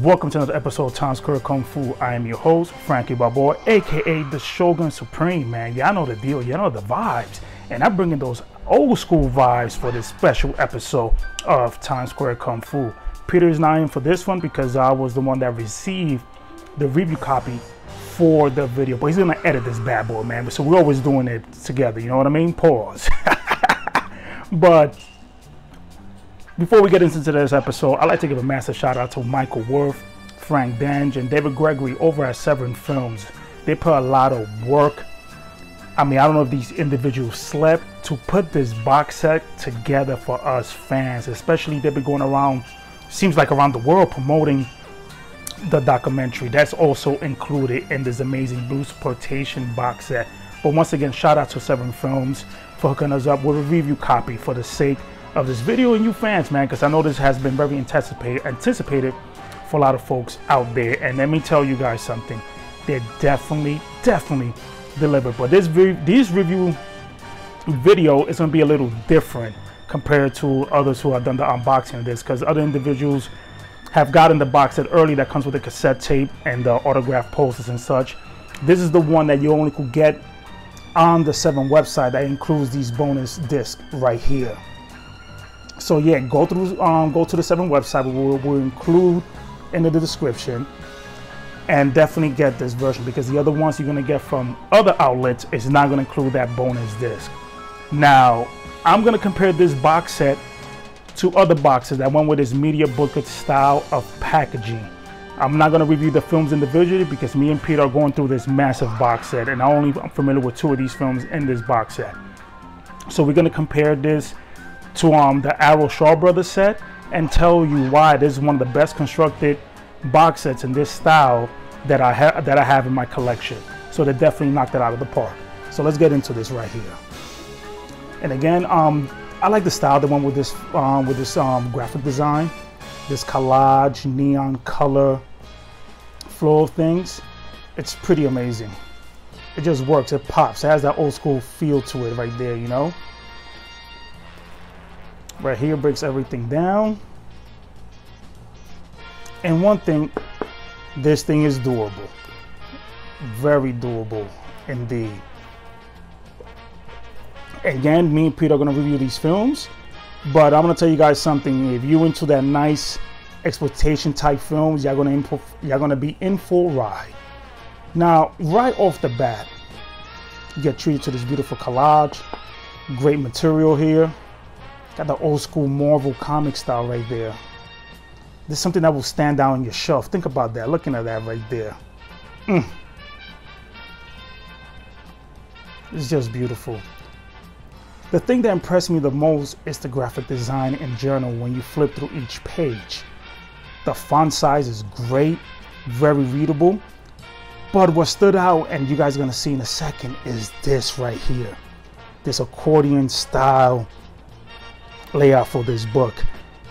Welcome to another episode of Times Square Kung Fu. I am your host, Frankie Balboa, aka the Shogun Supreme, man. Y'all know the deal, y'all know the vibes. And I'm bringing those old school vibes for this special episode of Times Square Kung Fu. Peter is not in for this one because I was the one that received the review copy for the video. But he's gonna edit this bad boy, man. So we're always doing it together, you know what I mean? Pause. But before we get into today's episode, I'd like to give a massive shout out to Michael Worth, Frank Dange, and David Gregory over at Severin Films. They put a lot of work. I mean, I don't know if these individuals slept to put this box set together for us fans, especially they've been going around, seems like around the world, promoting the documentary. That's also included in this amazing Bruceploitation box set. But once again, shout out to Severin Films for hooking us up with a review copy for the sake of this video and you fans, man, because I know this has been very anticipated for a lot of folks out there. And let me tell you guys something, they're definitely delivered. But this review video is going to be a little different compared to others who have done the unboxing of this, because other individuals have gotten the box set early that comes with the cassette tape and the autograph posters and such. This is the one that you only could get on the Severin website that includes these bonus discs right here. So yeah, go to the Severin website. We'll include in the description, and definitely get this version, because the other ones you're gonna get from other outlets is not gonna include that bonus disc. Now, I'm gonna compare this box set to other boxes that went with this media booklet style of packaging. I'm not gonna review the films individually because me and Peter are going through this massive box set, and I'm familiar with 2 of these films in this box set. So we're gonna compare this to the Arrow Shaw Brothers set and tell you why this is one of the best constructed box sets in this style that I have in my collection. So they definitely knocked it out of the park. So let's get into this right here. And again, I like the style that went with this graphic design, this collage, neon color flow of things. It's pretty amazing. It just works. It pops. It has that old school feel to it right there, you know. Right here breaks everything down. And one thing, this thing is doable. Very doable indeed. Again, me and Peter are going to review these films, but I'm going to tell you guys something. If you're into that nice exploitation type films, you're going to be in for a ride. Now, right off the bat, you get treated to this beautiful collage. Great material here. Got the old school Marvel comic style right there. This is something that will stand out on your shelf. Think about that, looking at that right there. It's just beautiful. The thing that impressed me the most is the graphic design in general when you flip through each page. The font size is great, very readable. But what stood out, and you guys are gonna see in a second, is this right here. This accordion style layout for this book.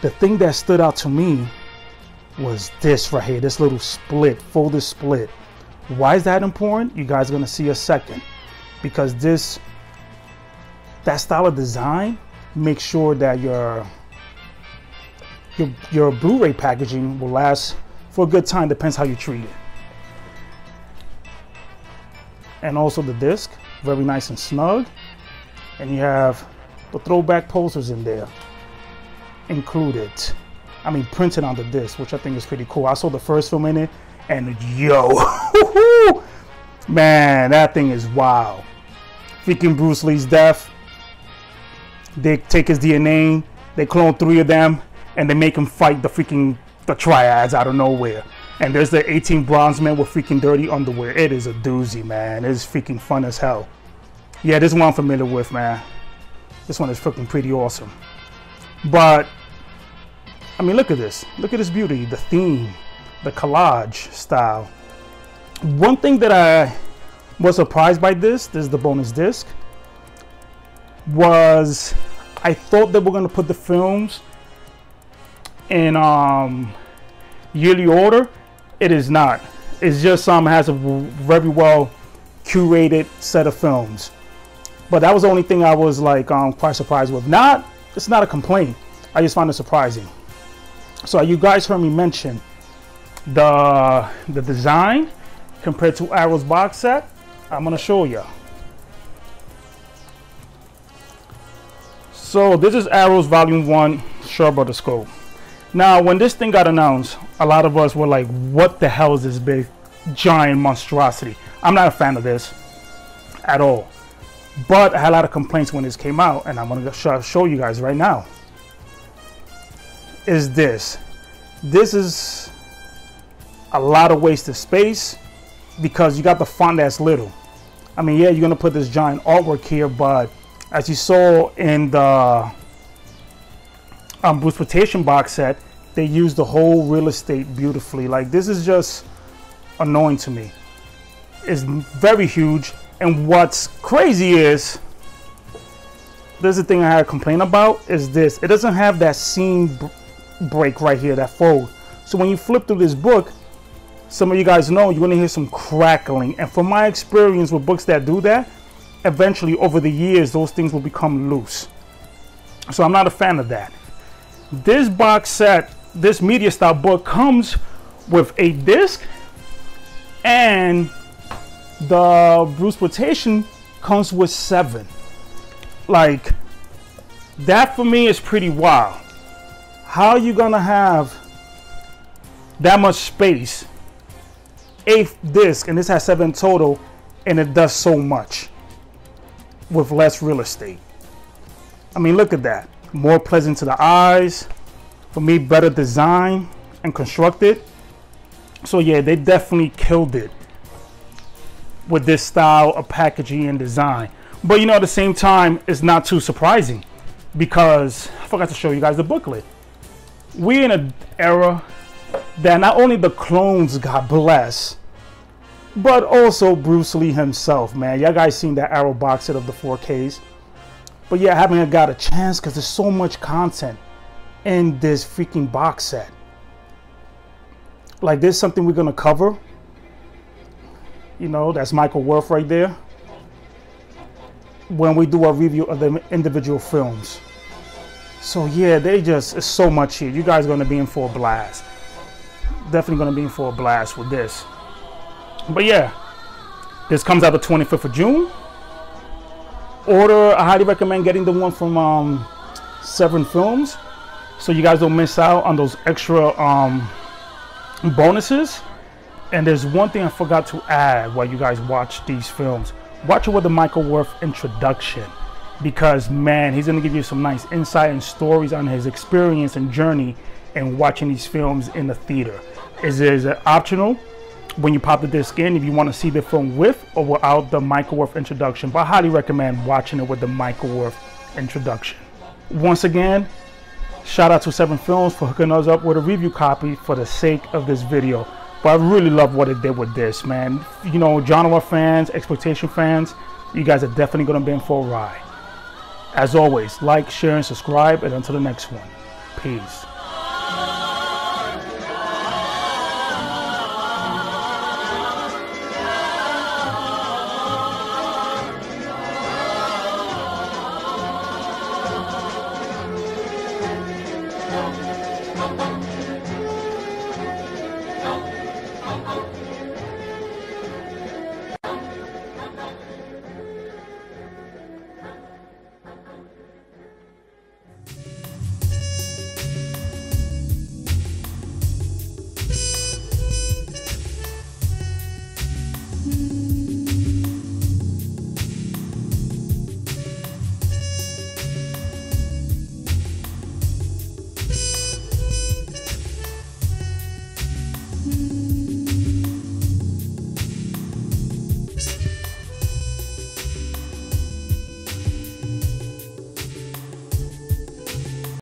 The thing that stood out to me was this right here, this little split, folded split. Why is that important? You guys are gonna see a second, because that style of design makes sure that your Blu-ray packaging will last for a good time, depends how you treat it. And also the disc, very nice and snug. And you have the throwback posters in there included. I mean, printed on the disc, which I think is pretty cool. I saw the first film in it, and yo, man, that thing is wild. Freaking Bruce Lee's death. They take his DNA, they clone 3 of them, and they make him fight the triads out of nowhere. And there's the 18 bronze men with freaking dirty underwear. It is a doozy, man. It's freaking fun as hell. Yeah, this one I'm familiar with, man. This one is freaking pretty awesome. But I mean, look at this. Look at this beauty, the theme, the collage style. One thing that I was surprised by, this is the bonus disc, was I thought they were going to put the films in yearly order. It is not. It's just has a very well curated set of films. But that was the only thing I was like quite surprised with. It's not a complaint. I just found it surprising. So you guys heard me mention the design compared to Arrow's box set, I'm gonna show you. So this is Arrow's Volume 1 Short Scope. Now, when this thing got announced, a lot of us were like, what the hell is this big, giant monstrosity? I'm not a fan of this at all. But I had a lot of complaints when this came out, and I'm going to show you guys right now. This is a lot of wasted space because you got the font that's little. I mean, yeah, you're going to put this giant artwork here, but as you saw in the Bruceploitation box set, they used the whole real estate beautifully. Like, this is just annoying to me. It's very huge, and what's crazy is, this is the thing I had a complaint about, is this. It doesn't have that seam break right here, that fold. So when you flip through this book, some of you guys know you're gonna hear some crackling. And from my experience with books that do that, eventually over the years, those things will become loose. So I'm not a fan of that. This box set, this media style book comes with a disc, and the Bruceploitation comes with 7. Like, that for me is pretty wild. How are you gonna have that much space, 8th disc, and this has 7 total, and it does so much with less real estate? I mean, look at that. More pleasant to the eyes. For me, better design and constructed. So yeah, they definitely killed it with this style of packaging and design. But you know, at the same time, it's not too surprising because I forgot to show you guys the booklet. We're in an era that not only the clones got blessed, but also Bruce Lee himself, man. Y'all guys seen that Arrow box set of the 4Ks. But yeah, I haven't got a chance because there's so much content in this freaking box set. Like, there's something we're gonna cover. You know, that's Michael Worth right there. When we do a review of the individual films. So yeah, it's so much here. You guys are gonna be in for a blast. Definitely gonna be in for a blast with this. But yeah, this comes out the 25th of June. Order, I highly recommend getting the one from Severin Films, so you guys don't miss out on those extra bonuses. And there's one thing I forgot to add while you guys watch these films. Watch it with the Michael Worth introduction, because man, he's gonna give you some nice insight and stories on his experience and journey in watching these films in the theater. Is optional when you pop the disc in if you want to see the film with or without the Michael Worth introduction, but I highly recommend watching it with the Michael Worth introduction. Once again, shout out to Severin Films for hooking us up with a review copy for the sake of this video. But I really love what it did with this, man. You know, genre fans, exploitation fans, you guys are definitely going to be in for a ride. As always, like, share, and subscribe, and until the next one, peace.